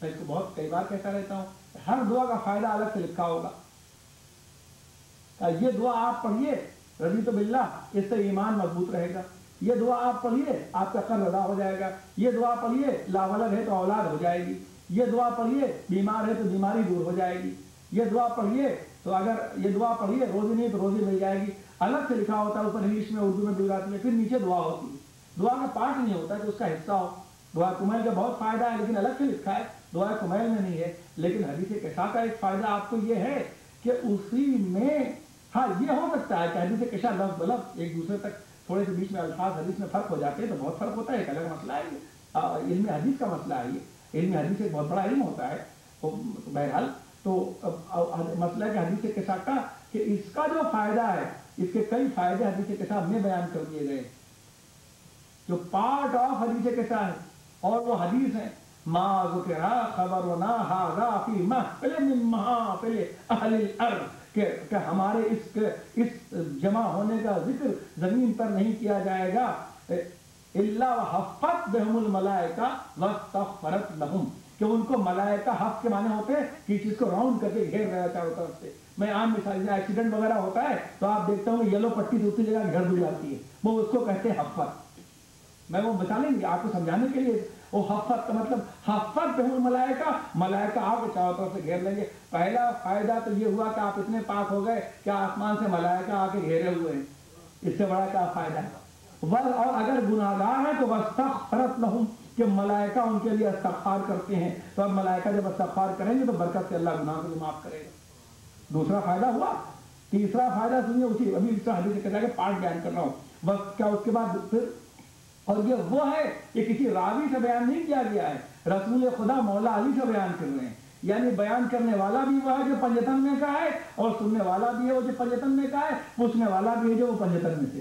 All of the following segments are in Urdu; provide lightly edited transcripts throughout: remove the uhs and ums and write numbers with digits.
میں اس کو بہت کئی بار کہتا رہتا ہوں، ہر دعا کا فائدہ الگ سے لکھا ہوگا. یہ دعا آپ پڑھیے رضیت باللہ، اس سے ایمان مضبوط رہے گا. یہ دعا آپ پڑھیے آپ کا قرض ادا ہو جائے گا. یہ دعا پڑھیے لا ولد ہے تو اولاد ہو جائے گی. یہ دعا پڑھیے بیمار ہے تو بیماری دور ہو جائے گی. یہ دعا پڑھیے تو اگر یہ دعا پڑھیے روزی نہیں تو روزی مل جائے گی. الگ سے لکھا ہوتا ہے اوپر انگلش میں، اردو میں، گجراتی میں، پھر نیچے دعا ہوتی ہے. دعا کا پارٹ نہیں ہوتا کہ اس کا حصہ ہو. دعا کمیل کا بہت فائدہ ہے لیکن الگ سے لکھا ہے، دعا کمیل میں نہیں ہے. لیکن حدیث کشا کا ایک فائدہ آپ کو یہ ہے کہ اسی میں، ہاں یہ ہو سکتا ہے کہ حدیث کشا لفظ بلفظ ایک دوسرے تک تھوڑے سے بیچ میں الفاظ حدیث میں فرق ہو جاتے ہیں تو بہت فرق ہوتا ہے، ایک الگ مسئلہ ہے. یہ علم حدیث کا مسئلہ ہے. یہ علم حدیث ایک بہت بڑا علم ہوتا ہے. بہرحال تو مسئلہ ہے کہ حدیث کشا کا کہ اس کا جو فائدہ ہے، اس کے کئی فائدے حدیث کشا میں بیان کر دیے گئے جو پارٹ آف حدیث کشا ہے. اور وہ حدیث ہے ما ذکر خبرنا ھذا فی محفل من محافل اہل الارض، کہ ہمارے اس جمع ہونے کا ذکر زمین پر نہیں کیا جائے گا الا وحفت بہم الملائکہ واستغفرت لہم، کہ ان کو ملائکہ حف کے معنی ہوتے ہیں کہ چیز کو راؤنڈ کر کے گھیر رہا چاروں طرف سے. میں عام مثال میں ایکسیڈنٹ وغیرہ ہوتا ہے تو آپ دیکھتا ہوں یلو پٹی دوسری جگہ گھر دو جاتی ہے، وہ اس کو کہتے ہیں حفت. میں وہ بتا لیں گے آپ کو سمجھانے کے لیے. وہ حفت کا مطلب حفت بہم الملائکہ، ملائکہ آپ کے چاروں طرف سے گھیر لیں گے. پہلا فائدہ تو یہ ہوا کہ آپ اتنے پاک ہو گئے کہ آسمان سے ملائکہ آ کے گھیرے ہوئے ہیں. اس سے بڑا کیا فائدہ ہے؟ اور اگر گناہگار ہیں تو واستغفرت لہم، کہ ملائکہ ان کے لیے استغفار کرتے ہیں. تو اب ملائکہ جب استغفار کریں گے تو برکت سے اللہ گناہ کو معاف کرے گا. دوسرا فائدہ ہوا. تیسرا فائدہ سنیے، اسی ابھی اس حدیث کے پارٹ بیان کر رہا ہوں بس. کیا اس کے بعد پھر، اور یہ وہ ہے یہ کسی راوی سے بیان نہیں کیا گیا ہے، رسول خدا مولا علی سے بیان کر رہے ہیں. یعنی بیان کرنے والا بھی وہ ہے جو پنجتن میں کا ہے، اور سننے والا بھی ہے وہ جو پنجتن میں کا ہے، پوچھنے والا بھی ہے جو وہ پنجتن میں سے.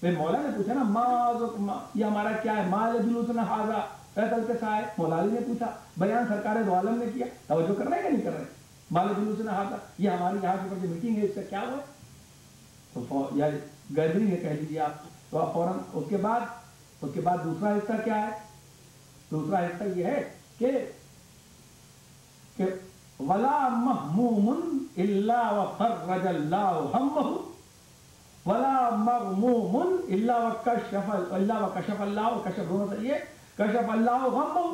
پھر مولا نے پوچھا نا ما یہ ہمارا کیا ہے، مال جلوسنا ھذا فیصل کے سائے. مولا علی نے پوچھا، بیان سرکار دو عالم نے کیا. توجہ کر رہے ہیں کہ نہیں کر رہے؟ مال جلوسنا ھذا یہ ہماری یہاں کی جو میٹنگ ہے اس کا کیا ہوا تو یا گیدرنگ ہے کہہ لیجیے آپ. تو آپ فوراً اس کے بعد دوسرا حصہ کیا ہے؟ دوسرا حصہ یہ ہے کہ ولا مہموم الا وفرج اللہ ہمہ، ولا مغموم الا وکشف اللہ، کشف دونوں سے یہ کشف اللہ غمہ.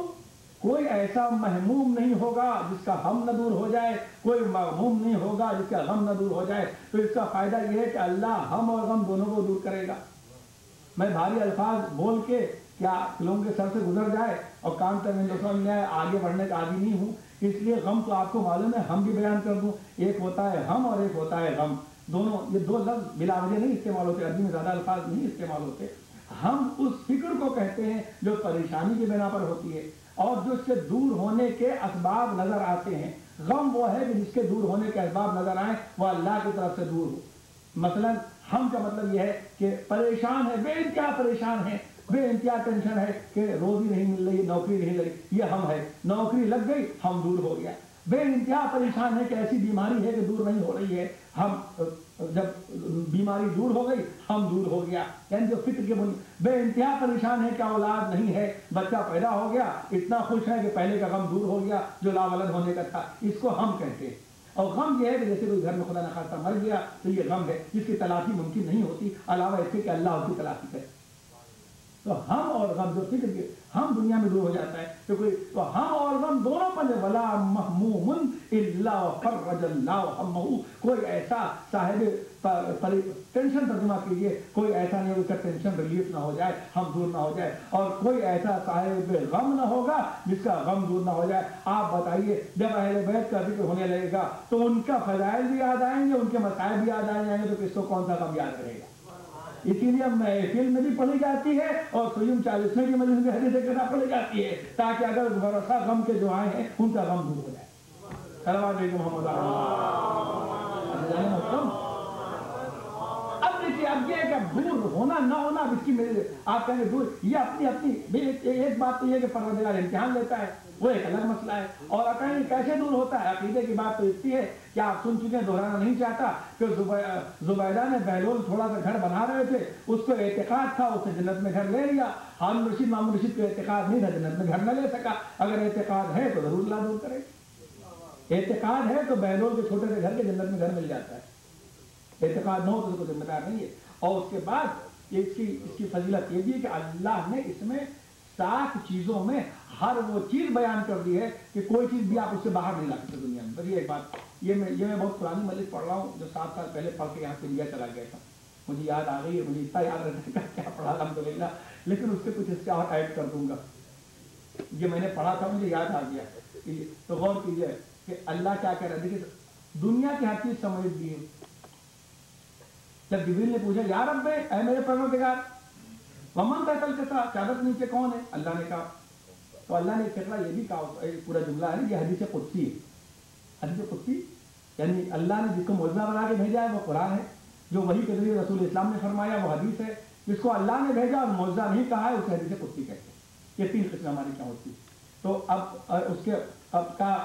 کوئی ایسا محموم نہیں ہوگا جس کا غم نہ دور ہو جائے، کوئی مغموم نہیں ہوگا جس کا غم نہ دور ہو جائے. تو اس کا فائدہ یہ ہے کہ اللہ ہم اور غم دونوں کو دور کرے گا. میں بھاری الفاظ بول کے کیا لوگوں کے سر سے گزر جائے اور کام تک ہندوستان میں آگے بڑھنے کا عادی نہیں ہوں، اس لیے غم تو آپ کو معلوم ہے، ہم بھی بیان کر دوں. ایک ہوتا ہے ہم اور ایک ہوتا ہے غم. دونوں یہ دو لفظ بلا وجہ نہیں استعمال ہوتے، عربی میں زیادہ الفاظ نہیں استعمال ہوتے. ہم اس فکر کو کہتے ہیں جو پریشانی کی بنا پر ہوتی ہے اور جو اس سے دور ہونے کے اسباب نظر آتے ہیں. غم وہ ہے کہ جس کے دور ہونے کے اسباب نظر آئیں وہ اللہ کی طرف سے دور ہو. مثلا ہم کا مطلب یہ ہے کہ پریشان ہے، بے انتہا پریشان ہے، بے انتہا ٹینشن ہے کہ روزی نہیں مل رہی، نوکری نہیں لگی. یہ ہم ہے. نوکری لگ گئی، ہم دور ہو گیا. بے انتہا پریشان ہے کہ ایسی بیماری ہے کہ دور نہیں ہو رہی ہے، ہم جب بیماری دور ہو گئی ہم دور ہو گیا. یعنی جو فکر کے بے انتہا پریشان ہے کہ اولاد نہیں ہے، بچہ پیدا ہو گیا، اتنا خوش ہے کہ پہلے کا غم دور ہو گیا جو لا ولد ہونے کا تھا. اس کو ہم کہتے ہیں. اور غم یہ ہے کہ جیسے کوئی گھر میں خدا نخواستہ مر گیا تو یہ غم ہے جس کی تلافی ممکن نہیں ہوتی علاوہ اس کے کہ اللہ اس کی تلافی کرے. تو ہم اور غم جو فکر کے ہم دنیا میں دور ہو جاتا ہے تو ہم اور غم دونوں پر ولا مہموم الا فرج اللہ ہمہ. کوئی ایسا صاحب ٹینشن ترجمہ کیجیے، کوئی ایسا نہیں اس کا ٹینشن ریلیف نہ ہو جائے، ہم دور نہ ہو جائے. اور کوئی ایسا صاحب غم نہ ہوگا جس کا غم دور نہ ہو جائے. آپ بتائیے جب اہل بیت کا ذکر ہونے لگے گا تو ان کا فضائل بھی یاد آئیں گے، ان کے مسائل بھی یاد آ جائیں گے، تو کس کو کون سا غم یاد رہے گا. اسی لیے محفل میں بھی پڑھی جاتی ہے اور سیم 40 میں بھی مجلس میں حدیث کتاب پڑھی جاتی ہے تاکہ اگر بھروسہ غم کے جو آئے ہیں ان کا غم دور ہو جائے. صلوات علیکم محمد. اب دیکھیے اب یہ ہے کہ دور ہونا نہ ہونا اب اس کی میرے آپ کہیں گے دور، یہ اپنی ایک بات تو یہ کہ پروردگار امتحان لیتا ہے، وہ ایک الگ مسئلہ ہے. اور کہیں کیسے دور ہوتا ہے، عقیدے کی بات تو اتنی ہے کہ آپ سن چکے ہیں، دہرانا نہیں چاہتا کہ زبیدہ نے بہلول تھوڑا سا گھر بنا رہے تھے، اس کو اعتقاد تھا، اسے جنت میں گھر لے لیا. ہارون رشید محمد رشید کو اعتقاد نہیں تھا، جنت میں گھر نہ لے سکا. اگر اعتقاد ہے تو ضرور اللہ دور کرے. اعتقاد ہے تو بہلول کے چھوٹے سے گھر کے جنت میں گھر مل جاتا ہے. اعتقاد نہ ہو تو اس کو ذمہ دار نہیں ہے. اور اس کے بعد اس کی فضیلت یہ بھی ہے کہ اللہ نے اس میں 7 چیزوں میں ہر وہ چیز بیان کر دی ہے کہ کوئی چیز بھی آپ اس سے باہر نہیں لا سکتے دنیا میں. بس یہ ایک بات، یہ میں بہت پرانی مجلس پڑھ رہا ہوں جو 7 سال پہلے پڑھ کے یہاں سے انڈیا چلا گیا تھا. مجھے یاد آ گئی ہے، مجھے اتنا یاد رہتا ہے کیا پڑھا الحمدللہ، لیکن اس سے کچھ اس سے اور ایڈ کر دوں گا. یہ میں نے پڑھا تھا، مجھے یاد آ گیا. تو غور کیجیے کہ اللہ کیا کہہ رہا ہے. دیکھیے دنیا کی ہر چیز سمجھ دی ہے. جب جبریل نے پوچھا یا رب اے میرے پروردگار ومن تحت القصا، چادر نیچے کون ہے؟ اللہ نے کہا. تو اللہ نے ایک فقرہ یہ بھی کہا، پورا جملہ ہے یہ حدیث قدسی ہے. حدیث قدسی یعنی اللہ نے جس کو معجزہ بنا کے بھیجا ہے وہ قرآن ہے، جو وہی کے ذریعے رسول اسلام نے فرمایا وہ حدیث ہے. جس کو اللہ نے بھیجا اور معجزہ نہیں کہا ہے اسے حدیث قدسی کہتے ہیں. یہ 3 قسم ہماری کیا ہوتی ہے. تو اب اس کے اب کا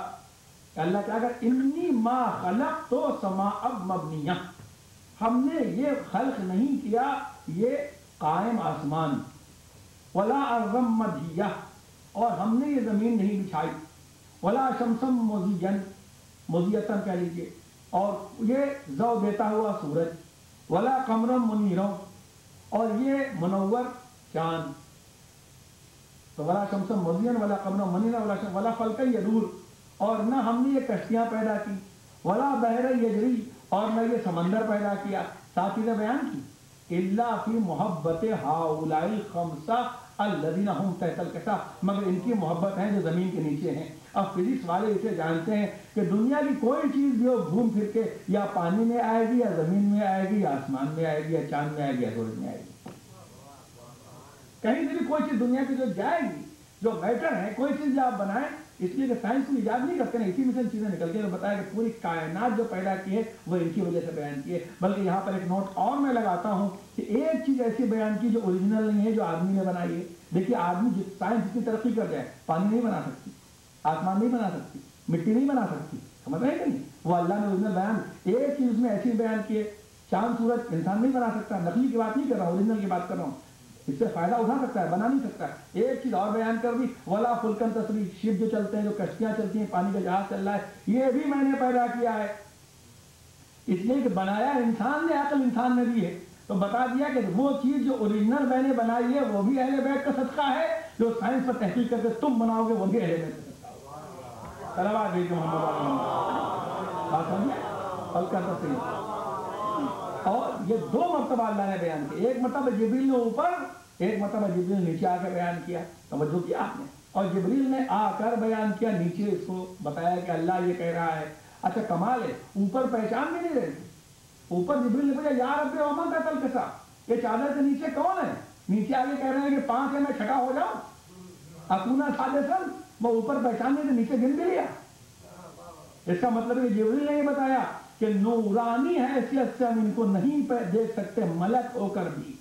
اللہ کیا کہ انی ما خلقت سماء مبنیہ، ہم نے یہ خلق نہیں کیا یہ قائم آسمان، ولا ارضا مدھیہ، اور ہم نے یہ زمین نہیں بچھائی، ولا شمسا مضیۃً کہہ لیجیے، اور یہ ضوء دیتا ہوا سورج، ولا قمرا منیرا، اور یہ منور چاند. تو ولا شمسا مضیٰ ولا قمرا منیرا ولا فلکا یدور، اور نہ ہم نے یہ کشتیاں پیدا کی، ولا بحر یجری، اور نہ یہ سمندر پیدا کیا. 7 چیزیں بیان کی. الا فی محبت ہؤلاء الخمسہ الذین هم تحت القصا، مگر ان کی محبت ہے جو زمین کے نیچے ہیں. اب فزکس والے اسے جانتے ہیں کہ دنیا کی کوئی چیز بھی ہو گھوم پھر کے یا پانی میں آئے گی یا زمین میں آئے گی یا آسمان میں آئے گی یا چاند میں آئے گی یا سورج میں آئے گی. کہیں سے بھی کوئی چیز دنیا کی جو جائے گی، جو میٹر ہے، کوئی چیز جو آپ بنائیں، اس لیے کہ سائنس کو ایجاد نہیں کرتے نا، اسی میں سے چیزیں نکل کے بتایا کہ پوری کائنات جو پیدا کی ہے وہ ان کی وجہ سے بیان کی ہے. بلکہ یہاں پر ایک نوٹ اور میں لگاتا ہوں کہ ایک چیز ایسی بیان کی جو اوریجنل نہیں ہے، جو آدمی نے بنائی ہے. دیکھیے آدمی سائنس جتنی ترقی کر جائے، پانی نہیں بنا سکتی، آسمان نہیں بنا سکتی، مٹی نہیں بنا سکتی، سمجھ رہے ہیں کہ نہیں؟ وہ اللہ نے اوریجنل بیان ایک چیز میں ایسی بیان کی ہے. چاند سورج انسان نہیں بنا سکتا، نقلی کی بات نہیں کر رہا ہوں، اوریجنل کی بات کر رہا ہوں. اس سے فائدہ اٹھا سکتا ہے، بنا نہیں سکتا. ایک چیز اور بیان کر دی، ولا فلکن تسری، شپ جو چلتے ہیں، جو کشتیاں چلتی ہیں، پانی کا جہاز چل رہا ہے، یہ بھی میں نے پیدا کیا ہے. اس لیے کہ بنایا انسان نے، عقل انسان نے دی ہے. تو بتا دیا کہ وہ چیز جو اوریجنل میں نے بنائی ہے وہ بھی اہل بیت کا صدقہ ہے، جو سائنس پر تحقیق کر کے تم بناؤ گے وہ بھی اہل بیت کا صدقہ ہے. صلوات بھیجو محمد بات سمجھے. فلکن تسری، اور یہ 2 مرتبہ اللہ نے بیان کیا. ایک مرتبہ جبریل نے اوپر، ایک مرتبہ جبریل نے نیچے آ کے بیان کیا. توجہ کیا آپ نے؟ اور جبریل نے آ کر بیان کیا، نیچے اس کو بتایا کہ اللہ یہ کہہ رہا ہے. اچھا کمال ہے، اوپر پہچان بھی نہیں رہے تھے. اوپر جبریل نے پوچھا یا رب ومن تحت القصا، یہ چادر کے نیچے کون ہے؟ نیچے آگے کہہ رہے ہیں کہ 5 ہے، میں چھٹا ہو جاؤں. اکونا سادسن، وہ اوپر پہچان نہیں تھے، نیچے گن بھی لیا. اس کا مطلب ہے جبریل نے یہ بتایا کہ نورانی حیثیت سے ہم ان کو نہیں دیکھ سکتے ملک ہو کر بھی،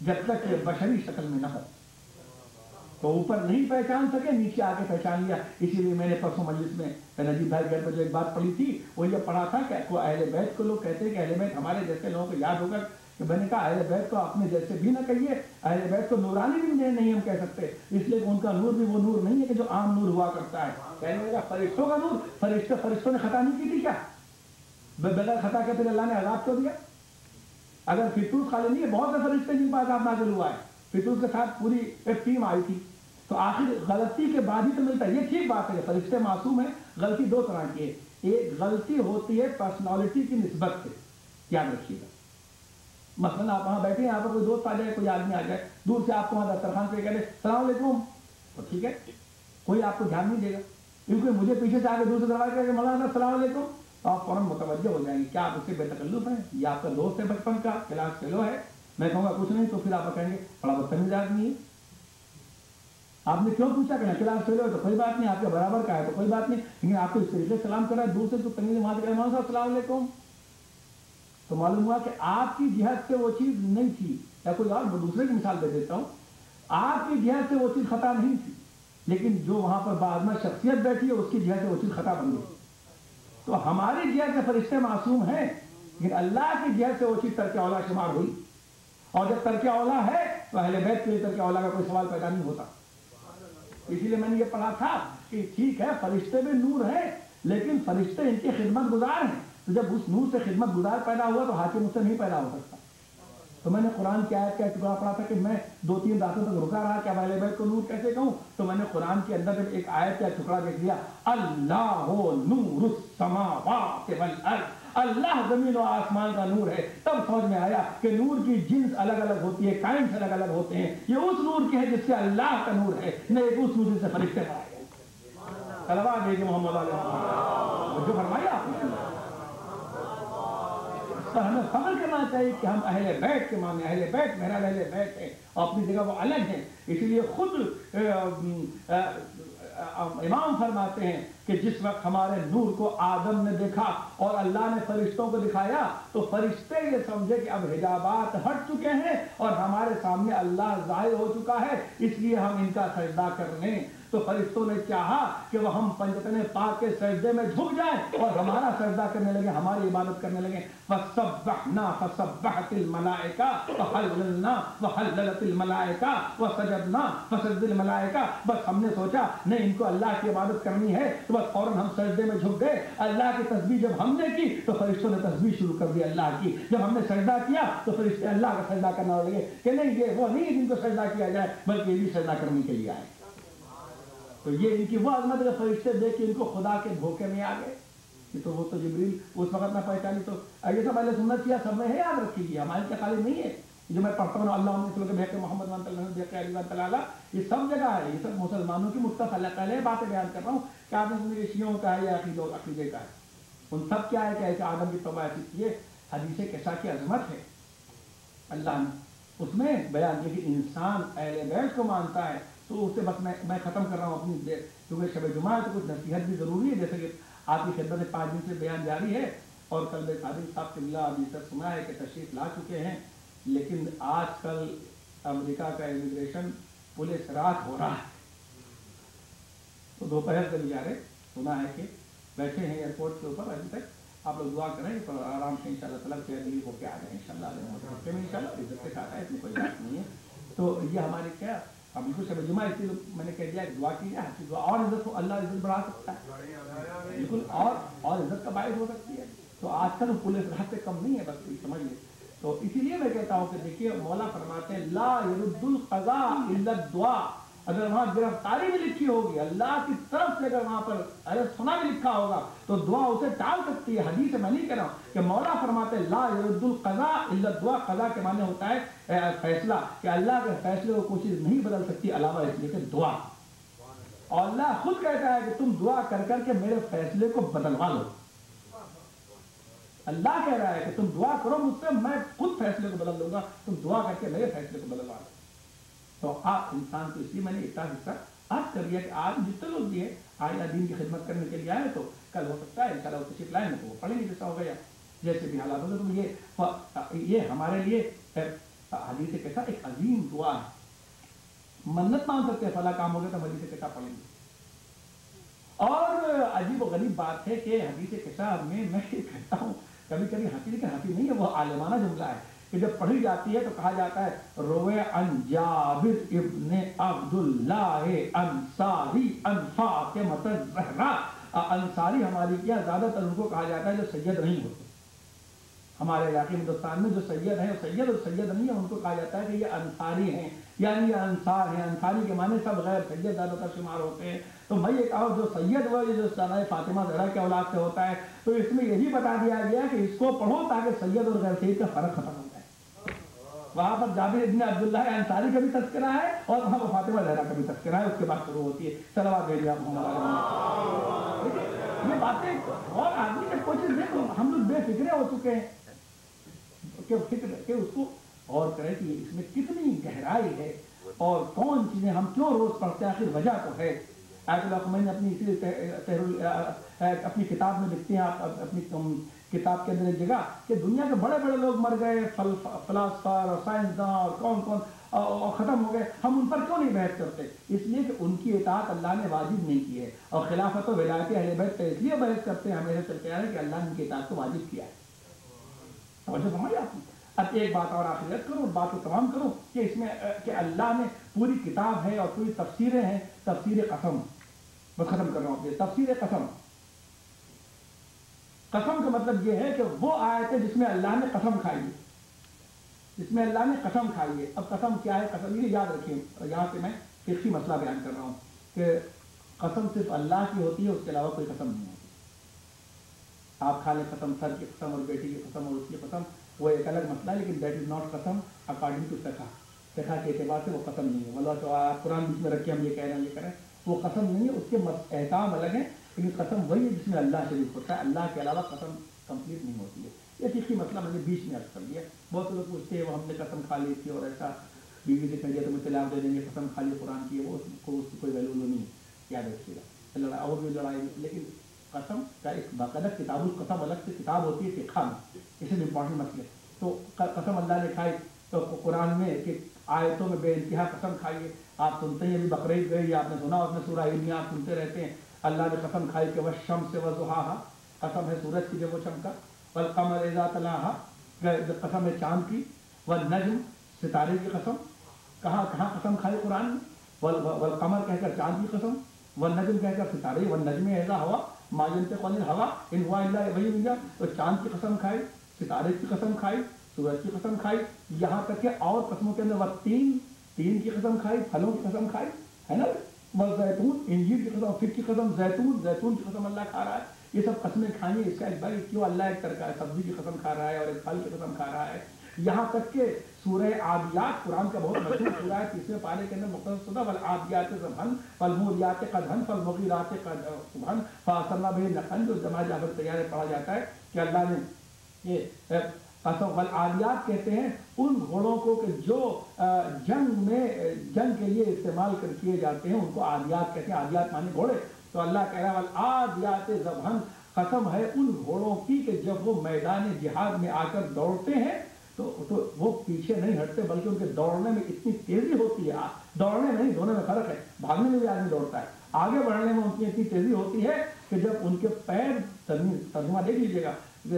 جب تک یہ بشری شکل میں نہ ہو. تو اوپر نہیں پہچان سکے، نیچے آ کے پہچان لیا. اسی لیے میں نے پرسوں مجلس میں نجیب بھائی گھر پر جو ایک بات پڑھی تھی وہ یہ پڑھا تھا کہ اہل بیت کو لوگ کہتے ہیں کہ اہل بیت ہمارے جیسے لوگوں کو یاد ہوگا کہ میں نے کہا اہل بیت کو اپنے جیسے بھی نہ کہیے، اہل بیت کو نورانی بھی نہیں ہم کہہ سکتے، اس لیے کہ ان کا نور بھی وہ نور نہیں ہے کہ جو عام نور ہوا کرتا ہے. کہنے لگا فرشتوں کا نور، فرشتوں نے خطا نہیں کی تھی کیا؟ بغیر خطا کے پھر اللہ نے عذاب کیوں دیا؟ اگر فطوس خالی نہیں ہے، بہت سے فرشتے جن پر عذاب نازل ہوا ہے. فطوس کے ساتھ پوری ایک ٹیم آئی تھی، تو آخر غلطی کے بعد ہی تو ملتا ہے. یہ ٹھیک بات ہے کہ فرشتے معصوم ہیں، غلطی 2 طرح کی ہے. ایک غلطی ہوتی ہے پرسنالٹی کی نسبت سے، یاد رکھیے گا. مثلا آپ وہاں بیٹھے ہیں، یہاں پر کوئی دوست آ جائے، کوئی آدمی آ جائے دور سے، آپ کو وہاں دسترخوان پہ کہہ دے السلام علیکم، تو ٹھیک ہے، کوئی آپ کو دھیان نہیں دے گا. کیونکہ مجھے پیچھے سے آ کے دوسرے دروازے کہہ کے مولانا السلام علیکم، تو آپ فوراً متوجہ ہو جائیں گے. کیا آپ اس سے بے تکلف ہیں؟ یا آپ کا دوست ہے بچپن کا، کلاس فیلو ہے؟ میں کہوں گا کچھ نہیں، تو پھر آپ کہیں گے بڑا بدتمیز آدمی ہے. آپ نے کیوں پوچھا کہ کلاس فیلو ہے؟ تو کوئی بات نہیں، آپ کے برابر کا ہے تو کوئی بات نہیں، لیکن آپ کو اس طریقے سے سلام کر رہا ہے دور سے، تو تمیز وہاں سے کہہ مولانا صاحب السلام علیکم. تو معلوم ہوا کہ آپ کی جہت سے وہ چیز نہیں تھی، یا کوئی اور دوسرے کی مثال دے دیتا ہوں، آپ کی جہت سے وہ چیز خطا نہیں تھی، لیکن جو وہاں پر باعظمت شخصیت بیٹھی ہے اس کی جہت سے وہ چیز خطا بن گئی. تو ہماری جہت سے فرشتے معصوم ہیں، لیکن اللہ کی جہت سے وہ چیز ترک اولا شمار ہوئی. اور جب ترک اولا ہے تو اہل بیت کے لیے ترک اولا کا کوئی سوال پیدا نہیں ہوتا. اسی لیے میں نے یہ پڑھا تھا کہ ٹھیک ہے فرشتے میں نور ہے، لیکن فرشتے ان کے خدمت گزار ہیں. تو جب اس نور سے خدمت گزار پیدا ہوا تو حاکم اس سے نہیں پیدا ہو سکتا. تو میں نے قرآن کی آیت کا ٹکڑا پڑھا تھا کہ میں 2-3 راتوں تک رکا رہا کہ اب اہل بیت کو نور کیسے کہوں. تو میں نے قرآن کے اندر جب ایک آیت کا ٹکڑا دیکھ لیا، اللہ نور السماوات والارض، اللہ زمین و آسمان کا نور ہے، تب سمجھ میں آیا کہ نور کی جنس الگ الگ ہوتی ہے، کائنس الگ الگ ہوتے ہیں. یہ اس نور کے ہے جس سے اللہ کا نور ہے، نہ ایک اس نور سے فرشتے پائے گئے. صلوات دے کہ محمد علیہ وسلم جو فرمایا آپ نے. تو ہمیں فخر کرنا چاہیے کہ ہم اہل بیت کے ماننے، اہل بیت میرا اہل بیت ہے اور اپنی جگہ وہ الگ ہیں. اسی لیے خود امام فرماتے ہیں کہ جس وقت ہمارے نور کو آدم نے دیکھا اور اللہ نے فرشتوں کو دکھایا تو فرشتے یہ سمجھے کہ اب حجابات ہٹ چکے ہیں اور ہمارے سامنے اللہ ظاہر ہو چکا ہے، اس لیے ہم ان کا سجدہ کر لیں. تو فرشتوں نے چاہا کہ وہ ہم پنجتن پاک کے سجدے میں جھک جائیں اور ہمارا سجدہ کرنے لگے، ہماری عبادت کرنے لگے. فسبحنا فسبحت الملائکہ وحللنا وحللت الملائکہ وسجدنا فسجد الملائکہ. بس ہم نے سوچا نہیں ان کو اللہ کی عبادت کرنی ہے تو بس فوراً ہم سجدے میں جھک گئے. اللہ کی تسبیح جب ہم نے کی تو فرشتوں نے تسبیح شروع کر دی اللہ کی. جب ہم نے سجدہ کیا تو فرشتے اللہ کا سجدہ کرنا لگے کہ نہیں یہ وہ نہیں جن کو سجدہ کیا جائے بلکہ یہ بھی سجدہ کرنے کے لیے آئے. تو یہ ان کی وہ عظمت ہے، فرشتے دیکھ کے ان کو خدا کے دھوکے میں آ گئے. تو وہ تو جبریل اس وقت نہ پہچانی. تو یہ سب اہل سنت کیا سب میں ہے، یاد رکھیے ہمارے کے خالی نہیں ہے. جو میں پڑھتا ہوں اللہ بحق محمد علی تعالیٰ، یہ سب جگہ ہے. یہ سب مسلمانوں کی متفق علیہ باتیں بیان کر رہا ہوں کہ آپ نے شیعوں کا ہے یا عقیدے کا ہے. ان سب کیا ہے کہ ایسے آدم کی توبہ ایسی کی ہے. حدیث کیسا کی عظمت ہے اللہ نے اس میں بیان کی کہ انسان اہل بیت کو مانتا ہے. تو اس سے بس میں ختم کر رہا ہوں اپنی دیر، کیونکہ شب جمعہ ہے تو کچھ نصیحت بھی ضروری ہے. جیسے کہ آپ کی خدمت 5 دن سے بیان جاری ہے اور کل صادق صاحب قبلہ ابھی تک سنا ہے کہ تشریف لا چکے ہیں، لیکن آج کل امریکہ کا امیگریشن پولیس رات ہو رہا ہے. تو دوپہر سے بیچارے سنا ہے کہ بیٹھے ہیں ایئرپورٹ کے اوپر. ابھی تک آپ لوگ دعا کریں پر آرام سے انشاءاللہ تعالیٰ سے اگلی ہو کے آ جائیں انشاءاللہ ہفتے میں انشاءاللہ عزت کے ساتھ ہے، اس میں کوئی بات نہیں ہے. تو یہ ہمارے کیا اب بالکل شب جمعہ اس لیے میں نے کہہ دیا دعا کی ہے، ہر دعا اور عزت کو اللہ عزت بڑھا سکتا ہے بالکل، اور عزت کا باعث ہو سکتی ہے. تو آج کل پولیس راحت سے کم نہیں ہے، بس سمجھ لیں. تو اسی لیے میں کہتا ہوں کہ دیکھیے مولا فرماتے ہیں لا يرد القضاء الا الدعاء. اگر وہاں گرفتاری بھی لکھی ہوگی اللہ کی طرف سے، اگر وہاں پر ارسٹ ہونا بھی لکھا ہوگا تو دعا اسے ٹال سکتی ہے. حدیث میں نہیں کہہ رہا ہوں کہ مولا فرماتے ہیں لا يرد القضاء الا الدعاء. قضاء کے معنی ہوتا ہے فیصلہ، کہ اللہ کے فیصلے کو کوئی چیز نہیں بدل سکتی علاوہ اس لیے کہ دعا. اور اللہ خود کہتا ہے کہ تم دعا کر کر کے میرے فیصلے کو بدلوا لو. اللہ کہہ رہا ہے کہ تم دعا کرو مجھ سے، میں خود فیصلے کو بدل لوں گا، تم دعا کر کے میرے فیصلے کو بدلوا لو. تو آپ انسان کو اس لیے میں نے اتنا حصہ آج کر دیا کہ آج جتنے لوگ بھی ہیں آئندہ دین کی خدمت کرنے کے لیے آئے تو کل ہو سکتا ہے انشاءاللہ وہ تشریف لائیں تو وہ پڑھیں گے جیسا ہوگا یا جیسے بھی حالات ہوگا. تو یہ ہمارے لیے حدیث کیسا ایک عظیم دعا ہے. منت مانگ سکتے ہیں فلاں کام ہو گیا تو حدیث کیسا پڑھیں گے. اور عجیب و غریب بات ہے کہ حدیث کیسا میں یہ کہتا ہوں کبھی کبھی ہنسی، لیکن ہنسی نہیں ہے، وہ عالمانہ جملہ ہے کہ جب پڑھی جاتی ہے تو کہا جاتا ہے روے ان جابر ابن عبداللہ انصاری ان فاطمہ الزہرا. انصاری ہماری کیا زیادہ تر ان کو کہا جاتا ہے جو سید نہیں ہوتے. ہمارے علاقے ہندوستان میں جو سید ہیں وہ سید اور سید نہیں ہے، ان کو کہا جاتا ہے کہ یہ انصاری ہیں، یعنی یہ انصار ہیں. انصاری کے معنی سب غیر سید زیادہ تر شمار ہوتے ہیں. تو میں یہ کہا جو سید وہ جو سنائے فاطمہ زہرا کے اولاد سے ہوتا ہے تو اس میں یہی بتا دیا گیا کہ اس کو پڑھو تاکہ سید اور غیر سید کا فرق ختم ہو جائے. وہاں پر جابر ابن عبداللہ انصاری کا بھی تذکرہ ہے اور وہاں پر فاطمہ زہرا کا بھی تذکرہ ہے. اس کے بعد شروع ہوتی ہے صلوات بھیجیے آپ محمد. یہ باتیں اور آدمی کے کوئی چیز دیکھو ہم لوگ بے فکرے ہو چکے ہیں کہ فکر کہ اس کو غور کرے کہ اس میں کتنی گہرائی ہے اور کون چیزیں ہم کیوں روز پڑھتے ہیں، آخر وجہ تو ہے. آیت اللہ خمینی اپنی اسی اپنی کتاب میں لکھتے ہیں، اپنی کتاب کے اندر ایک جگہ کہ دنیا کے بڑے بڑے لوگ مر گئے، فلاسفر اور سائنسداں اور کون کون اور ختم ہو گئے، ہم ان پر کیوں نہیں بحث کرتے؟ اس لیے کہ ان کی اطاعت اللہ نے واجب نہیں کی ہے، اور خلافت و ولایت اہل بیت پہ اس لیے بحث کرتے ہیں ہمیشہ چلتے آ رہے کہ اللہ نے ان کی اطاعت کو واجب کیا ہے۔ توجہ سمجھ آپ کی۔ اب ایک بات اور آخریت کروں، بات کو تمام کروں کہ اس میں کہ اللہ نے پوری کتاب ہے اور پوری تفسیریں ہیں، تفسیر قسم بس ختم کر رہا ہوں، تفسیر قسم۔ قسم کا مطلب یہ ہے کہ وہ آیت ہے جس میں اللہ نے قسم کھائی ہے، جس میں اللہ نے قسم کھائی ہے۔ اب قسم کیا ہے؟ قسم یہ یاد رکھیے، یہاں سے میں فقہی مسئلہ بیان کر رہا ہوں کہ قسم صرف اللہ کی ہوتی ہے، اس کے علاوہ کوئی قسم نہیں ہوتی۔ آپ کھا لیں قسم، سر کی قسم اور بیٹی کی قسم اور اس کی قسم، وہ ایک الگ مسئلہ ہے، لیکن دیٹ از ناٹ قسم اکارڈنگ ٹو فقہ۔ فقہ کے اعتبار سے وہ قسم نہیں ہے، واللہ تو قرآن بیچ میں رکھ کے ہم یہ کہہ رہے ہیں یہ کریں، وہ قسم نہیں ہے، اس کے احکام الگ ہیں، لیکن قسم وہی ہے جس میں اللہ شریک ہوتا ہے، اللہ کے علاوہ قسم کمپلیٹ نہیں ہوتی ہے۔ یہ فقہی مسئلہ میں نے بیچ میں عرض کر دیا۔ بہت سے لوگ پوچھتے ہیں وہ ہم نے قسم کھا لی تھی اور ایسا بیوی سے کہہ دیا تمہیں طلاق دے دیں گے، قسم کھا لی قرآن کی، وہ اس کی کوئی ویلو نہیں ہے، یاد رکھیے گا۔ لڑائی اور بھی لڑائی، لیکن قسم کا ایک باقاعدہ کتاب القسم الگ سے کتاب ہوتی ہے فقہ میں، اس میں امپورٹنٹ مسئلے۔ تو قسم اللہ نے کھائی تو قرآن میں کہ آیتوں میں بے انتہا قسم کھائیے، آپ سنتے ہیں ابھی بقرعید گئی، آپ نے سنا اس میں سورہ عید میں آپ سنتے رہتے ہیں، اللہ نے قسم کھائی کہ والشمس وضحاہا، قسم ہے سورج کی جب وہ چمکا، والقمر اذا تلاہا، قسم ہے چاند کی، والنجم ستارے کی قسم، کہاں کہاں قسم کھائی قرآن میں؟ والقمر کہہ کر چاند کی قسم، والنجم کہہ کر ستارے، والنجم اذا ہوا ما ينطق عن الهوى ان هو الا وحی یوحی، تو چاند کی قسم کھائی، ستارے کی قسم کھائی، سورج کی قسم کھائی، یہاں تک کہ اور قسموں کے اندر تین کی قسم کھائی، پھلوں کی قسم کھائی ہے نا، والزیتون، انجیر کی قسم، فگ کی قسم، زیتون کی قسم اللہ کھا رہا ہے۔ یہ سب قسمیں کھائیں گے، اس کا ایک بھائی کیوں اللہ ایک طرح کا سبزی کی قسم کھا رہا ہے اور ایک پھل کی قسم کھا رہا ہے؟ یہاں تک کہ سورہ عادیات قرآن کا بہت مشہور سورہ ہے، تیسرے پارے کے اندر مختصر سورہ، والعادیات ضبحا فالموریات قدحا فالمغیرات صبحا فاثرن به نقعا، جو جمع جابر تیارے پڑھا جاتا ہے کہ اللہ نے یہ قسم، والعادیات کہتے ہیں ان گھوڑوں کو کہ جو جنگ کے لیے استعمال کیے جاتے ہیں، ان کو عادیات کہتے ہیں، عادیات مانے گھوڑے۔ تو اللہ کہہ رہا ہے والعادیات ضبحا، قسم ہے ان گھوڑوں کی کہ جب وہ میدان جہاد میں آ کر دوڑتے ہیں تو وہ پیچھے نہیں ہٹتے، بلکہ ان کے دوڑنے میں اتنی تیزی ہوتی ہے، دوڑنے نہیں، دونوں میں فرق ہے، بھاگنے میں بھی آدمی دوڑتا ہے، آگے بڑھنے میں ان کی اتنی تیزی ہوتی ہے کہ جب ان کے پیر زمین، ترجمہ دیکھ لیجیے گا،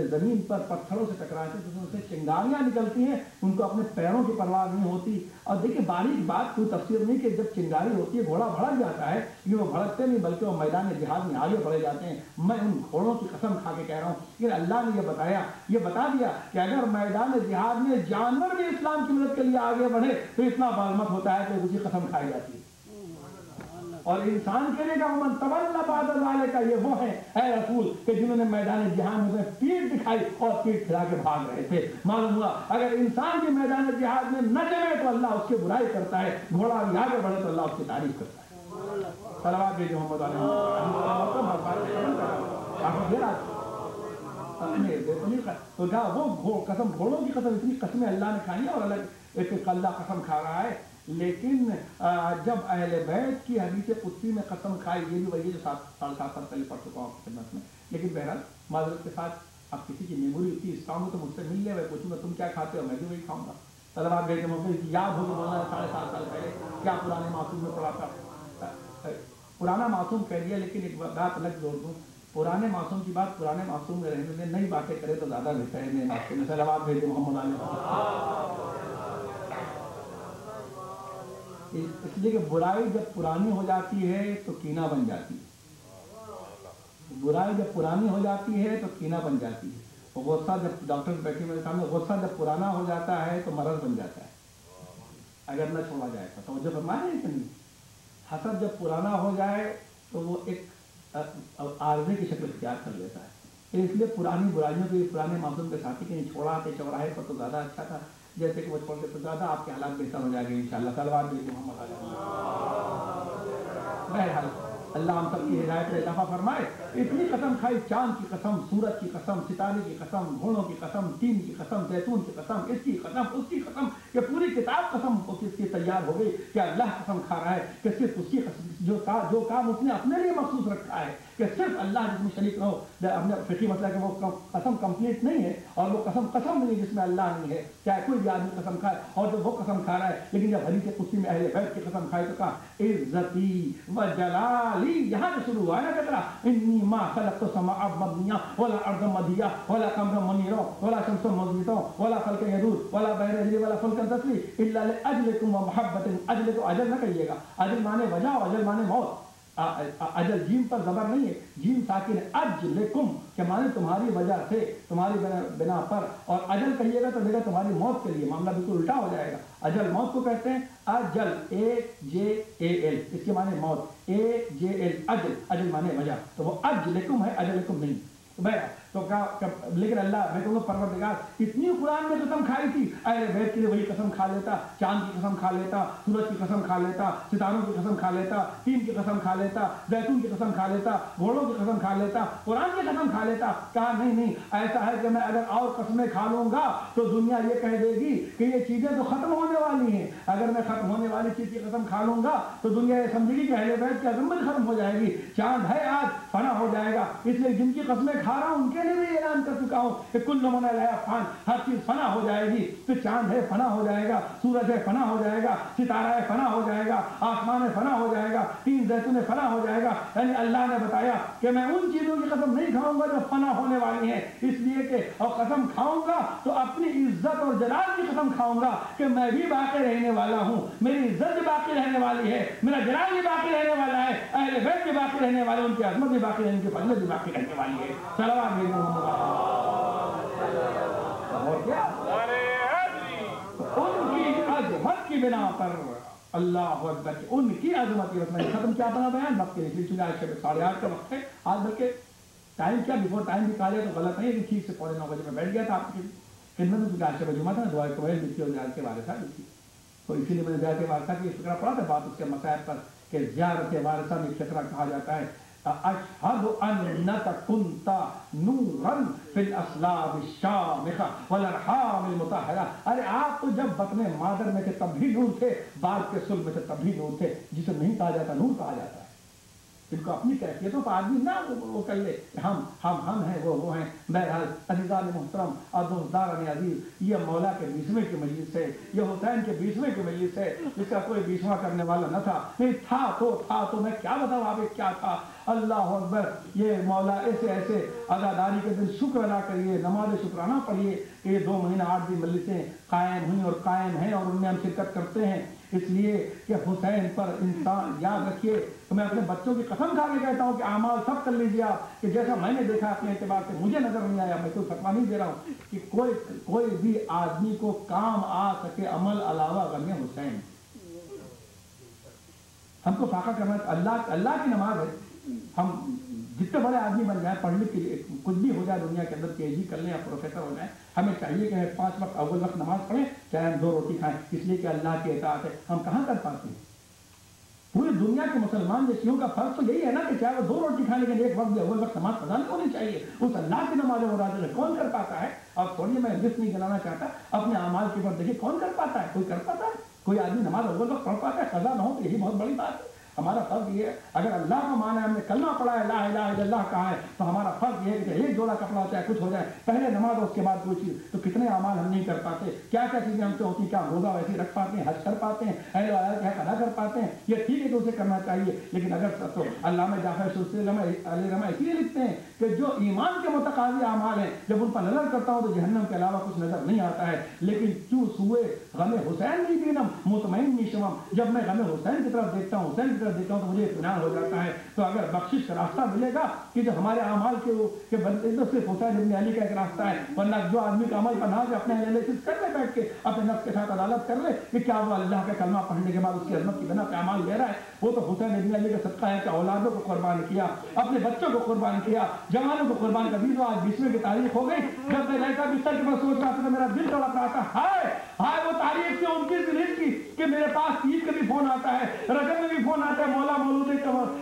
زمین پر پتھروں سے ٹکراتے ہیں تو ان سے چنگاریاں نکلتی ہیں، ان کو اپنے پیروں کی پرواہ نہیں ہوتی۔ اور دیکھیے باریک بات، کوئی تفسیر نہیں کہ جب چنگاری ہوتی ہے گھوڑا بھڑک جاتا ہے، یہ وہ بھڑکتے نہیں بلکہ وہ میدان جہاد میں آگے بڑھے جاتے ہیں۔ میں ان گھوڑوں کی قسم کھا کے کہہ رہا ہوں کہ اللہ نے یہ بتا دیا کہ اگر میدان جہاد میں جانور بھی اسلام کی مدد کے لیے آگے بڑھے تو اتنا معلومات ہوتا ہے کہ اس کی قسم کھائی جاتی ہے۔ اور انسان کے لیے من تولى بعد ذلك، یہ وہ ہے اے رسول کہ جنہوں نے میدان جہاد میں پیٹھ دکھائی اور پیٹھ پھرا کے بھاگ رہے تھے۔ معلوم ہوا اگر انسان کے میدان جہاد میں نہ جمے تو اللہ اس کی برائی کرتا ہے، گھوڑا آگے بڑھے تو اللہ اس کی تعریف کرتا ہے۔ صلوات بھیجو محمد علیہ تو کہا وہ قسم، گھوڑوں کی قسم، اتنی قسمیں اللہ نے کھائی ہیں، اور الگ ایک اللہ قسم کھا رہا ہے۔ لیکن جب اہل بیت کی حدیث قدسی میں قسم کھائی، یہ بھی وہی جو 7.5 سال پہلے پڑھ چکا ہوں آپ کی خدمت میں، لیکن بہرحال معذرت کے ساتھ اب کسی کی میموری اتنی اسٹرانگ ہو تو مجھ سے مل لے، میں پوچھوں گا تم کیا کھاتے ہو، میں بھی وہی کھاؤں گا۔ طلبا بھیجے موقع یاد ہو کہ مولانا 7.5 سال پہلے کیا پرانے معصوم میں پڑھا تھا۔ پرانا معصوم کہہ دیا، لیکن ایک بات الگ جوڑ دوں، پرانے معصوم کی بات پرانے معصوم میں رہنے دیں، نئی باتیں کرے تو زیادہ بہتر ہے۔ نئے معصوم میں صلوات بھیجے محمد علیہ، اس لیے کہ برائی جب پرانی ہو جاتی ہے تو کینہ بن جاتی ہے، برائی جب پرانی ہو جاتی ہے تو کینہ بن جاتی ہے، اور غصہ جب ڈاکٹر بیٹھے میرے سامنے، غصہ جب پرانا ہو جاتا ہے تو مرض بن جاتا ہے اگر نہ چھوڑا جائے تو۔ توجہ فرمائیں کہ نہیں، حسد جب پرانا ہو جائے تو وہ ایک عارضے کی شکل اختیار کر لیتا ہے۔ اس لیے پرانی برائیوں کے پرانے معصوم کے ساتھی کے نہیں چھوڑاتے چوراہے پر تو زیادہ اچھا تھا، جیسے کہ وہ چھوڑ کے تو زیادہ آپ کے حالات بہتر ہو جائیں گے انشاءاللہ۔ صلوات بھیجو محمد علیہ۔ بہرحال اللہ ہم سب کی ہدایت میں اضافہ فرمائے. اتنی قسم کھائی, چاند کی قسم, سورج کی قسم, ستارے کی قسم, گھوڑوں کی قسم, تین کی قسم, زیتون کی قسم, اس کی قسم, اس کی قسم, کہ پوری کتاب قسم اس کی تیار ہو گئی کہ اللہ قسم کھا رہا ہے کہ صرف اس کی قسم, جو کام اس نے اپنے لیے مخصوص رکھا ہے کہ صرف اللہ جس میں شریک نہ ہو. اپنے فقہی مسئلہ کہ وہ قسم کمپلیٹ نہیں ہے, اور وہ قسم نہیں جس میں اللہ نہیں ہے. چاہے کوئی بھی آدمی قسم کھائے, اور جب وہ قسم کھا رہا ہے, لیکن جب حدیث قدسی میں اہل بیت کی قسم کھائے تو کہا عزتی و جلالی, یہاں سے شروع ہوا ہے نا فقرہ, انی ما خلقت السماء مبنیہ ولا ارض مدیہ ولا قمر منیرا ولا شمس مضیتا ولا فلک یدور ولا بحر یجری ولا فلک تسری الا لاجلکم ومحبۃ. اجل تو اجل نہ کہیے گا, اجل مانے وجہ, اجل مانے موت. اجل جیم پر زبر نہیں ہے, جیم ساکن ہے. اجلکم کہ مانے تمہاری وجہ سے, تمہاری بنا پر, اور اجل کہیے گا تو دیکھا تمہاری موت کے لیے. معاملہ بالکل الٹا ہو جائے گا. اجل موت کو کہتے ہیں, اجل AJAL, اس کے معنی موت, AJL اجل, اجل مانے وجہ. تو وہ اجلکم ہے, اجلکم نہیں. تو لیکن اللہ میں کہوں گا پروردگار اتنی قرآن میں قسم کھائی تھی, اہل بیت کے لیے وہی قسم کھا لیتا, چاند کی قسم کھا لیتا, سورج کی قسم کھا لیتا, ستاروں کی قسم کھا لیتا, تین کی قسم کھا لیتا, زیتون کی قسم کھا لیتا, گھوڑوں کی قسم کھا لیتا, قرآن کی قسم کھا لیتا. کہا نہیں, ایسا ہے کہ میں اگر اور قسمیں کھا لوں گا تو دنیا یہ کہہ دے گی کہ یہ چیزیں تو ختم ہونے والی ہیں. اگر میں ختم ہونے والی چیز کی قسم کھا لوں گا تو دنیا یہ سمجھے گی کہ اہل بیت کی عظمت ختم ہو جائے گی. چاند ہے آج فنا ہو جائے گا, اس لیے جن کی قسمیں کھا رہا ہوں ان کے لیے بھی اعلان کر چکا ہوں کہ کل من علیہا فان, ہر چیز فنا ہو جائے گی. تو چاند ہے فنا ہو جائے گا, سورج ہے فنا ہو جائے گا, ستارہ ہے فنا ہو جائے گا, آسمان ہے فنا ہو جائے گا, تین زیتون فنا ہو جائے گا. یعنی اللہ نے بتایا کہ میں ان چیزوں کی قسم نہیں کھاؤں گا جو فنا ہونے والی ہیں, اس لیے کہ اور قسم کھاؤں گا تو اپنی عزت اور جلال کی قسم کھاؤں گا کہ میں بھی باقی رہنے والا ہوں, میری عزت بھی باقی رہنے والی ہے, میرا جلال بھی باقی رہنے والا ہے, اہل بیت بھی باقی رہنے والے, ان کی عظمت بھی باقی رہنے, ان کی فضیلت بھی باقی رہنے والی ہے. صلوات اور کیا ان کی عظمت کی بنا پر, اللہ اکبر, ان کی عظمت کی بنا ختم کیا بنا بیان وقت کے لیے, چونکہ آج 8:30 کا وقت ہے. آج بلکہ ٹائم کیا بیفور ٹائم بھی کہا جائے تو غلط نہیں ہے, کہ ٹھیک سے 9:45 بجے میں بیٹھ گیا تھا آپ کی خدمت میں, کیونکہ 8 بجے جمعہ تھا نا, دعا قبیل ملتی اور زیارت کے وارثہ ملتی, تو اسی لیے میں نے زیارت کے وارثہ کی فکرہ پڑھا تھا بات اس کے مسائل پر, کہ زیارت وارثہ میں فکرہ کہا جاتا ہے اشہد انک کنت نورا فی الاسلاب الشامخہ والارحام المطہرہ. ارے آپ تو جب بطن مادر میں تھے تب بھی نور تھے, بعد کے صلب میں تھے تب بھی نور تھے, جسے نہیں کہا جاتا نور کہا جاتا ہے. ان کو اپنی کیفیتوں پر آدمی نہ وہ کر لے, ہم ہیں, وہ ہیں. بہرحال عزیزان محترم اور دوستداران عزیز, یہ مولا کے 20ویں کی مجلس ہے, یہ حسین کے 20ویں کی مجلس ہے, جس کا کوئی 20واں کرنے والا نہ تھا. نہیں تھا تو میں کیا بتاؤں آپ کیا تھا. اللہ اکبر, یہ مولا ایسے عزاداری کے دن شکر ادا کریے, نماز شکرانہ پڑھیے کہ یہ 2 مہینہ 8 دن مجلسیں قائم ہوئیں اور قائم ہیں, اور ان میں ہم شرکت کرتے ہیں. اس لیے کہ حسین پر انسان یاد رکھیے, تو میں اپنے بچوں کی قسم کھا کے کہتا ہوں کہ اعمال سب کر لیجیے آپ, کہ جیسا میں نے دیکھا اپنے اعتبار سے مجھے نظر نہیں آیا, میں کوئی فتویٰ نہیں دے رہا ہوں, کہ کوئی بھی آدمی کو کام آ سکے عمل علاوہ غم حسین. ہم کو فاقہ کرنا اللہ کی نماز ہے. ہم جتنے بڑے آدمی بن جائیں, پڑھنے کے لیے کچھ بھی ہو جائے دنیا کے اندر, PhD کر لیں یا پروفیسر ہو جائیں, ہمیں چاہیے کہ 5 وقت اول وقت نماز پڑھیں, چاہے ہم 2 روٹی کھائیں, اس لیے کہ اللہ کی اطاعت ہے. ہم کہاں کر پاتے ہیں؟ پوری دنیا کے مسلمان دیشیوں کا فرق تو یہی ہے نا, کہ چاہے وہ 2 روٹی کھانے کے لیے 1 وقت بھی اول وقت نماز پڑھانی ہونی چاہیے. اس اللہ کی نماز مراد ہے, کون کر پاتا ہے؟ اور تھوڑی میں لسٹ نہیں گنانا چاہتا, اپنے اعمال کے اوپر دیکھیے کون کر پاتا ہے. کوئی کر پاتا ہے؟ کوئی آدمی نماز اول وقت پڑھ پاتا ہے؟ قضا نہ ہو تو یہی بہت بڑی بات ہے. ہمارا فرض یہ ہے, اگر اللہ کو مانا ہے, ہم نے کلمہ پڑھا ہے, لا الہ الا اللہ کہا ہے, تو ہمارا فرض یہ ہے کہ ایک جوڑا کپڑا ہوتا ہے, کچھ ہو جائے, پہلے نماز اور اس کے بعد کوئی چیز. تو کتنے اعمال ہم نہیں کر پاتے, کیا چیزیں ہم سے ہوتی ہیں, کیا روزہ ویسے رکھ پاتے ہیں, حج کر پاتے ہیں, اہل عبادت کیا ادا کر پاتے ہیں. یہ ٹھیک ہے کہ اسے کرنا چاہیے, لیکن اگر تو علامہ جعفر علیہ رحمہ اسی لیے لکھتے ہیں کہ جو ایمان کے متقاضی اعمال ہیں, جب ان پر نظر کرتا ہوں تو جہنم کے علاوہ کچھ نظر نہیں آتا ہے, لیکن چوس ہوئے غم حسین نہیں بینم مطمئن نیشمم, جب میں غم حسین کی طرف دیکھتا ہوں, حسین کی طرف دیکھتا ہوں تو مجھے اطمینان ہو جاتا ہے. تو اگر بخشش کا راستہ ملے گا کہ جو ہمارے اعمال کے صرف حسین ابن علی کا ایک راستہ ہے, ورنہ جو آدمی کا عمل بنا کے اپنے انالیسس کر لے, بیٹھ کے اپنے نفس کے ساتھ عدالت کر لے کہ کیا وہ اللہ کا کلمہ پڑھنے کے بعد اس کی عظمت کی بنا پہ اعمال لے رہا ہے, وہ تو حسین ابن علی کا صدقہ ہے کہ اولادوں کو قربان کیا, اپنے بچوں کو قربان کیا, جوانوں کو قربان کر دی. تو آج 20ویں کی تاریخ ہو گئی, جب میں ایسا بستر کے پاس سوچ رہا تھا تو میرا دل تڑپ رہا تھا, ہائے ہائے وہ تاریخ سے ان کی ذلیل کی کہ میرے پاس عید کا بھی فون آتا ہے، رجب میں بھی فون آتا ہے، مولا مولود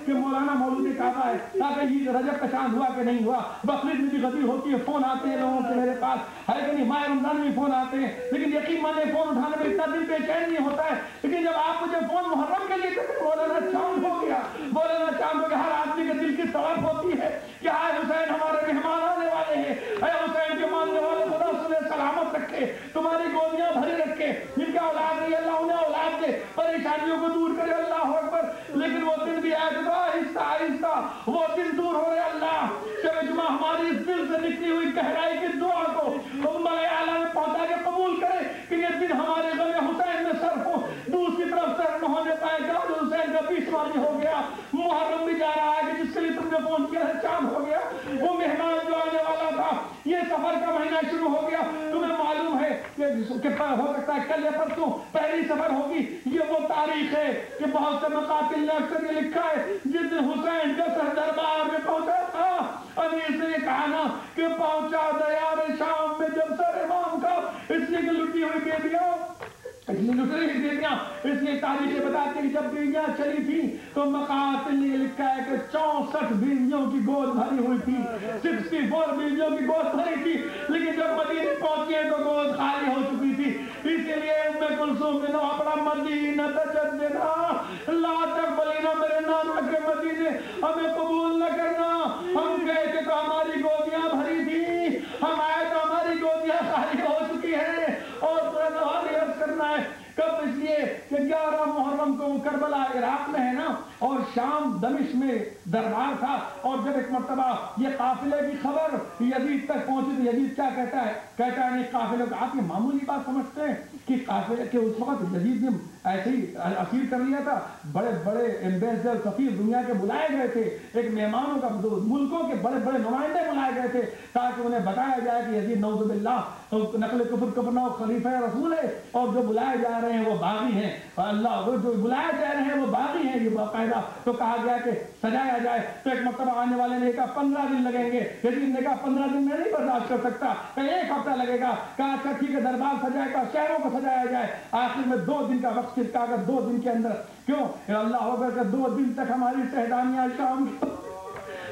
کہ مولانا مولود کعبہ ہے، تاکہ عید رجب کا چاند ہوا کہ نہیں ہوا، بقرعید میں بھی غدیر ہوتی ہے، فون آتے ہیں لوگوں کے میرے پاس ہے کہ نہیں، ماہ رمضان میں بھی فون آتے ہیں، لیکن یقین مانے فون اٹھانے میں اتنا دل بے چین نہیں ہوتا ہے، لیکن جب آپ مجھے فون محرم کے لیے کرتے مولانا چاند ہو گیا، مولانا چاند ہو گیا، ہر آدمی کے دل کی تڑپ ہوتی ہے کہ آئے حسین ہمارے مہمان آنے والے ہیں، اے حسین کے ماننے والے خدا سنیں سلامت رکھے، تمہاری گودیاں بھری رکھے، جن کا اولاد نہیں اللہ انہیں اولاد دے، پریشانیوں کو دور کرے اللہ اکبر، لیکن وہ دن بھی آئے تو آہستہ آہستہ وہ دن دور ہو رہے اللہ، شب جمعہ ہماری اس دل سے نکلی ہوئی گہرائی کی دعا کو ملائے اعلیٰ میں پہنچا کے قبول کرے کہ یہ دن ہمارے غم حسین میں صرف ہو، دوسری طرف صرف نہ ہونے پائے گا، حسین کا 20 ماضی ہو گیا، محرم بھی جا رہا ہے کہ جس کے لیے تم نے فون کیا ہے چاند ہو گیا، وہ مہمان جو آنے والا تھا، یہ سفر کا مہینہ شروع ہو گیا، تمہیں معلوم ہے کہ ہو سکتا ہے کل یا پرسوں پہلی سفر ہوگی، یہ وہ تاریخ ہے کہ بہت سے مقاتل نے اکثر یہ لکھا ہے جس دن حسین کا سر دربار میں پہنچا تھا، امیر سے یہ کہا نا کہ پہنچا دیار شام میں جب سر امام کا، اس لیے کہ لٹی ہوئی بیبیاں، اس لیے لٹ رہی بیبیاں، اس لیے تاریخیں بتاتے ہیں کہ جب بیویاں چلی تھی تو مقاتل نے لکھا ہے کہ 64 بیویوں کی گود بھری ہوئی تھی، 64 بیویوں کی گود بھری تھی، لیکن جب مدینے پہنچے تو گود خالی ہو چکی تھی، اسی لیے ام کلثوم نے اپنا مدینہ تجدنا لا تقبلینا، میرے نانا کے مدینے ہمیں قبول نہ کرنا، ہم گئے کہ تو ہماری گودیاں بھری تھی، ہم آئے تو ہماری گودیاں خالی ہو چکی ہیں، اور تمہیں عرض کرنا ہے کب، اس لیے کہ 11 محرم کو کربلا عراق میں ہے نا، اور شام دمشق میں دربار تھا، اور جب ایک مرتبہ یہ قافلے کی خبر یزید تک پہنچی تو یزید کیا کہتا ہے نہیں قافلے کو، آپ یہ معمولی بات سمجھتے ہیں کہ قافلے کے اس وقت یزید نے ایسے ہی اسیر کر لیا تھا، بڑے بڑے ایمبیسڈر سفیر دنیا کے بلائے گئے تھے، ایک مہمانوں کا ملکوں کے بڑے بڑے نمائندے بلائے گئے تھے تاکہ انہیں بتایا جائے کہ یزید نعوذ باللہ نقل کفر نو خلیفہ رسول ہے، اور جو بلائے جا رہے ہیں وہ باغی ہیں، اللہ جو بلائے جا رہے ہیں وہ باغی ہیں، یہ باقاعدہ تو کہا گیا کہ سجایا جائے، تو ایک مرتبہ آنے والے نے کہا 15 دن لگیں گے، یزید نے کہا 15 دن میں نہیں برداشت کر سکتا، کہ 1 ہفتہ لگے گا، کہا اچھا ٹھیک ہے دربار سجائے گا، شہروں کو سجایا جائے، آخر میں 2 دن کا وقت کہا کہ 2 دن کے اندر، کیوں اللہ اکبر کہ 2 دن تک ہماری شہدانیاں شام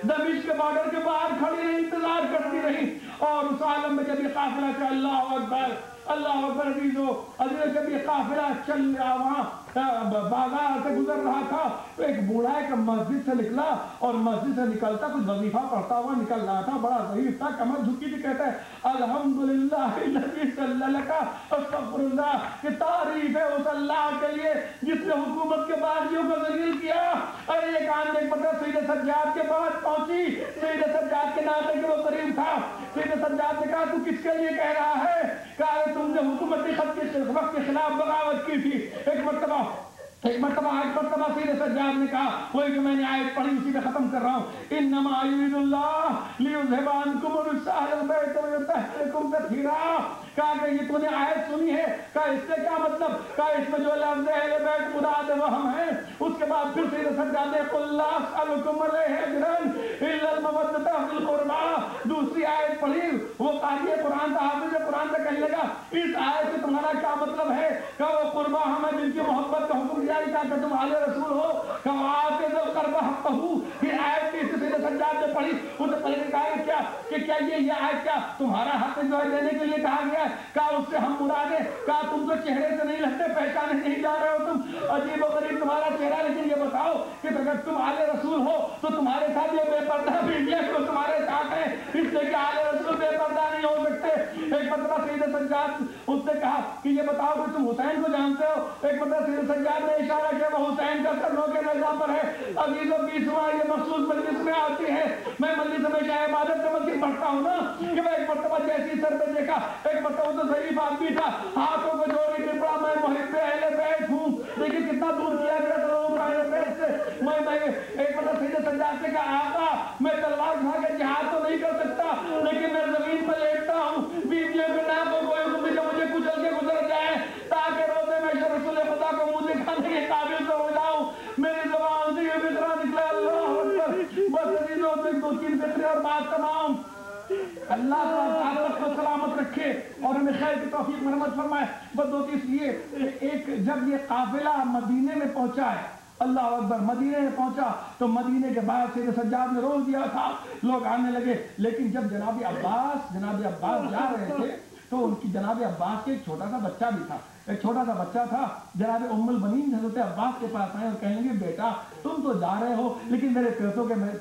دمشق کے بارڈر کے باہر کھڑی رہی، انتظار کرتی رہی، اور اس عالم میں جب یہ قافلہ چل اللہ اکبر اللہ اکبر عزیزو عزیز، جب یہ قافلہ چل رہا وہاں بازار سے گزر رہا تھا تو ایک بوڑھا ایک مسجد سے نکلا، اور مسجد سے نکلتا کچھ وظیفہ پڑھتا ہوا نکل رہا تھا، بڑا ضعیف تھا، کمر جھکی تھی، کہتا ہے الحمدللہ الذی صلی لک استغفر اللہ، کہ تعریف ہے اس اللہ کے لیے جس نے حکومت کے باغیوں کو ذلیل کیا۔ ارے یہ کام ایک مطلب سید سجاد کے بعد پہنچی، سید سجاد کے ناطے کے وہ قریب تھا، سید سجاد نے کہا تو کس کے لیے کہہ رہا ہے، کہا تم نے حکومتی خط کے خلاف بغاوت کی تھی، ایک مرتبہ سید سجاد نے کہا وہی جو میں نے آیت پڑھی اسی پہ ختم کر رہا ہوں، انما یرید اللہ لیذھب عنکم الرجس اہل البیت ویطہرکم تطہیرا، کہا کہ یہ تو نے آیت سنی ہے، کہا اس سے کیا مطلب، کہا اس میں جو لفظ اہل بیت مراد وہ ہم ہیں، اس کے بعد پھر سید سجاد نے قل لا اسألکم علیہ اجرا الا المودۃ فی القربى، دوسری آیت پڑھی، وہ قاری قرآن تھا، حافظ قرآن سے کہنے لگا اس آیت سے تمہارا کیا مطلب ہے، کہ وہ قربہ ہمیں جن کی محبت کا حکم دیا کہ تم آل رسول ہو، کہ آتے ذو القربہ حقہ، یہ آیت کی سید سجاد نے پڑھی، اس نے پڑھ کے کہا کہ کیا یہ آیت کیا تمہارا حق جو ہے دینے کے لیے کہا گیا ہے، کہا اس سے ہم مراد ہیں، کہا تم تو چہرے سے نہیں لگتے، پہچانے نہیں جا رہے ہو، تم عجیب و غریب تمہارا چہرہ، لیکن یہ بتاؤ کہ اگر تم آل رسول ہو تو تمہارے ساتھ یہ بے پردہ بیویاں کیوں تمہارے ساتھ ہیں، اس لیے کہ آل رسول بے پردہ نہیں ہو سکتے۔ ایک مرتبہ سید سجاد اس نے کہا کہ یہ بتاؤ کہ تم حسین کو جانتے ہو، ایک مرتبہ سید سجاد نے اشارہ کیا وہ حسین کا سر نوکے نیزہ پر ہے، عزیزوں 20واں یہ مخصوص مجلس میں آتی ہے، میں مجلس میں شاہ عبادت کا مجلس پڑھتا ہوں نا، کہ میں ایک مرتبہ جیسی سر پہ دیکھا، ایک مرتبہ تو ضعیف آدمی تھا، ہاتھوں کو جوڑ کے پڑا میں محب اہل بیت ہوں، لیکن کتنا دور کیا گیا تھا اہل بیت سے، میں ایک مرتبہ سید سجاد سے کہا آقا میں تلوار اٹھا کے جہاد تو نہیں کر سکتا، لیکن میں زمین پر لیٹتا ہوں، بیویوں کے نام کو کوئی حکم دے مجھے کچل کے گزر جائے تاکہ روزے میں رسول خدا کو منہ دکھانے کے قابل تو ہو جاؤں، میری زبان سے یہ فطرہ نکلا اللہ اکبر، بس عزیزوں سے 2-3 فطرے اور بات تمام، اللہ تعالیٰ کو سلامت رکھے۔ رکھے اور ہمیں خیر کی توفیق مرحمت فرمائے۔ بس ہوتی اس لیے ایک جب یہ قافلہ مدینے میں پہنچا ہے، اللہ اکبر، مدینے میں پہنچا تو مدینے کے بعد سے سجاد نے روز دیا تھا، لوگ آنے لگے، لیکن جب جناب عباس جا رہے تھے تو ان کی جناب عباس کے ایک چھوٹا سا بچہ بھی تھا، ایک چھوٹا سا بچہ تھا، جناب ام البنین حضرت عباس کے پاس آئے اور کہنے لگے بیٹا تم تو جا رہے ہو لیکن میرے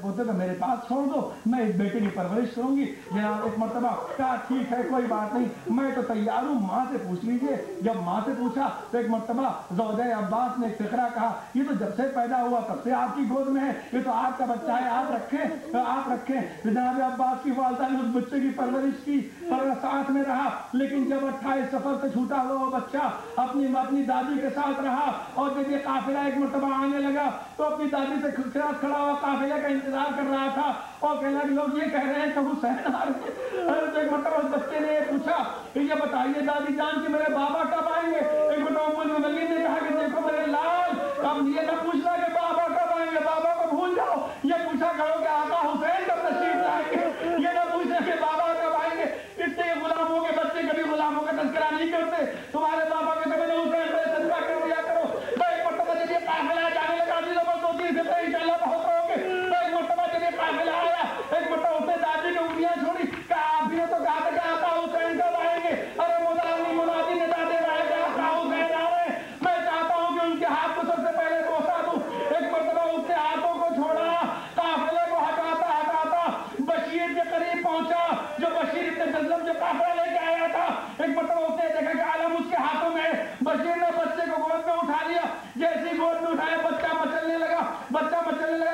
پوتے کو میرے پاس چھوڑ دو، میں اس بیٹے کی پرورش کروں گی۔ جناب ایک مرتبہ کہا ٹھیک ہے کوئی بات نہیں، میں تو تیار ہوں، ماں سے پوچھ لیجئے۔ جب ماں سے پوچھا تو ایک مرتبہ زوجہ عباس نے ایک فقرہ کہا، یہ تو جب سے پیدا ہوا تب سے آپ کی گود میں ہے، یہ تو آپ کا بچہ ہے، آپ رکھیں۔ جناب عباس کی والدہ نے اس بچے کی پرورش کی اور ساتھ میں رہا، لیکن جب 28 سفر سے چھوٹا ہوا وہ بچہ اپنی دادی کے ساتھ رہا، اور جب یہ قافلہ ایک مرتبہ آنے لگا تو اپنی دادی سے کھڑا ہوا قافلے کا انتظار کر رہا تھا اور کہنے لگا لوگ یہ کہہ رہے ہیں کہ حسین آ رہے ہیں۔ تو ایک مرتبہ اس بچے نے یہ پوچھا کہ یہ بتائیے دادی جان کہ میرے بابا کب آئیں گے؟ ایک مرتبہ ام المؤمنین نے کہا کہ دیکھو میرے لال، اب یہ نہ پوچھنا کہ بابا کب آئیں گے، بابا کو بھول جاؤ، یہ پوچھا کرو کہ آقا حسین کب تشریف لائیں گے، یہ نہ پوچھنا کہ بابا کب آئیں گے۔ اس سے غلاموں کے بچے کبھی غلاموں کا تذکرہ نہیں کرتے، تمہارے بابا کے کبھی حسین کا تذکرہ کر دیا کرو۔ تو ایک مرتبہ جب یہ قافلہ جانے لگا انشاءاللہ بہت رہو گے، تو ایک مرتبہ جب یہ قافلہ آیا، ایک مرتبہ اس نے دادی نے انگلیاں چھوڑی، کہا آپ بھی نے تو کہا تھا کہ آقا حسین کب آئیں گے؟ ارے منادی نے دادے رہے کہ آقا حسین آ رہے ہیں، میں چاہتا ہوں کہ ان کے ہاتھ کو سب سے پہلے پہنچا دوں۔ ایک مرتبہ اس کے ہاتھوں کو چھوڑا، قافلے کو ہٹاتا بشیر کے قریب پہنچا، جو بشیر ابن جزلم جو قافلہ لے کے آیا تھا، ایک مرتبہ اس نے دیکھا کہ علم اس کے ہاتھوں میں، بشیر نے بچے کو گود میں اٹھا لیا، جیسی گود میں اٹھایا بچہ مچلنے لگا، کہنے لگا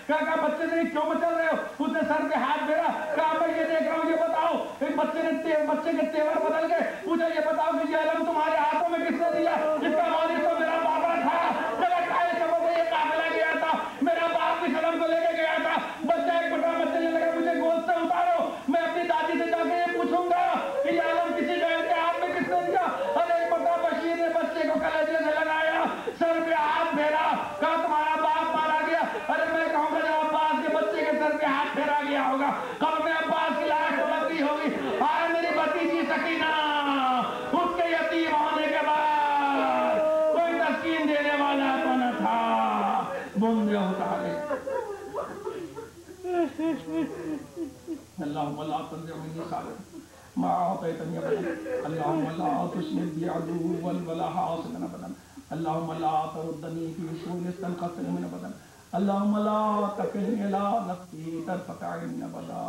کہ بچے سے کیوں مچل رہے ہو؟ اس نے سر پہ ہاتھ پھیرا، کہا میں یہ دیکھ رہا ہوں، یہ بتاؤ۔ ایک بچے کے تیور بدل گئے، پوچھا یہ بتاؤ کہ یہ علم تمہارے ہاتھوں میں کس نے دیا؟ اس کا مالک تو میرا بابا تھا، جب 28 سفر سے یہ قافلہ گیا تھا، میرا باپ اس علم کو لے کے گیا تھا۔ بچہ ایک بڑا مچلنے لگا، مجھے گود سے اتارو، میں اپنی دادی سے جا کے یہ پوچھوں گا کہ یہ علم کسی بہن کے ہاتھ میں کس نے دیا؟ ارے ایک بڑا بشیر نے بچے کو کلیجے سے لگایا، سر پہ ہاتھ پھیرا، کہا تمہارا باپ مارا گیا۔ ارے میں کہوں گا جب عباس کے بچے کے سر پہ ہاتھ پھیرا گیا ہوگا، قبر میں عباس کی لاش بلندی ہوگی، آئے میری بھتیجی سکینہ، اس کے یتیم ہونے کے بعد کوئی تسکین دینے والا تو نہ تھا، بندے اٹھا لے۔ اللہم لا تنزع منی خالد ما اعطیتنی ابدا، اللہم لا تشمت بی عدوا ولا حاسدا ابدا، اللہم لا تردنی فی شؤون استنقذتنی من ابدا، اللہم لا تکلنی الی نفسی طرفۃ عین ابدا۔